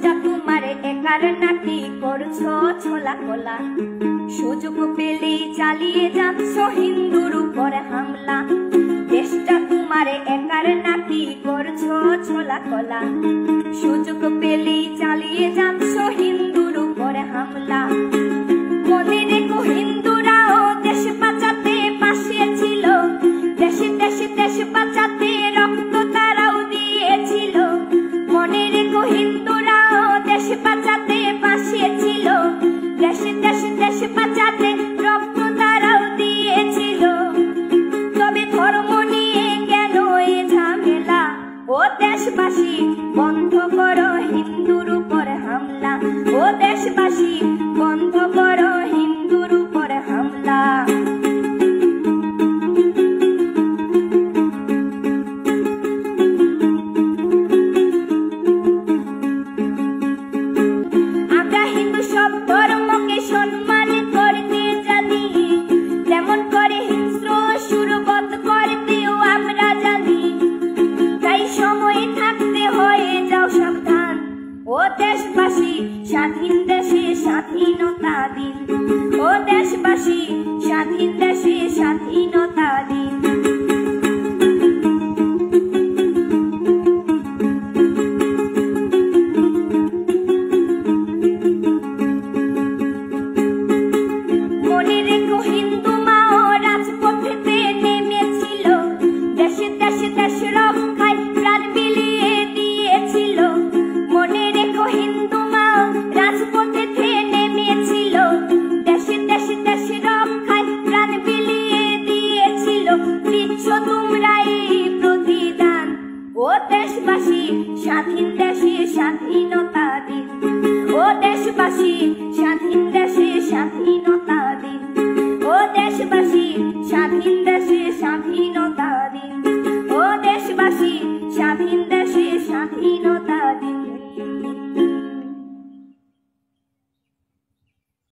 দেশটা তোমার একার নাকি করছো ছোলা কোলা, সুযোগ পেলেই চালিয়ে যাচ্ছ হিন্দুর উপর হামলা। দেশটা তোমার একার নাকি করছো ছোলা কোলা, সুযোগ পেলেই চালিয়ে যাচ্ছ হিন্দুর উপর হামলা। মনে রেখো হিন্দুরাও দেশ বাঁচাতে পাশে ছিল, দেশে দেশে দেশ বাঁচাতে রক্ত তারাও দিয়েছিল। মনে রেখো হিন্দুরাও দেশ বাঁচাতে পাশে ছিল, দেশে দেশে দেশ বাঁচাতে রক্ত তারাও দিয়েছিল। তবে ধর্ম নিয়ে কেন এ ঝামেলা, ও দেশবাসী বন্ধ করো হিন্দুর উপর হামলা, ও দেশবাসী বন্ধ করো হিন্দুর উপর হামলা। আমরা হিন্দু সব ধর্মকে সম্মান করতে জানি, যেমন করে হিংস্র সুরবধ করতেও আমরা জানি। তাই সময় থাকতে হয়ে যাও সাবধান, ও দেশবাসী স্বাধীন দেশে স্বাধীনতা দিন, ও দেশবাসী স্বাধীন দেশে স্বাধীনতা দিন। মনে রেখো হিন্দু মাও রাজপথেতে নেমেছিল, দেশে দেশে দেশ রক্ষায় প্রাণ বিলিয়ে দিয়েছিল। মনে রেখো হিন্দু মাও রাজপথেতে নেমেছিল, দেশে দেশে দেশ রক্ষায় প্রাণ বিলিয়ে দিয়েছিল। দিচ্ছ তোমরা এই প্রতিদান, ও দেশবাসী স্বাধীন দেশে স্বাধীনতা দিন, ও দেশবাসী স্বাধীন দেশে স্বাধীনতা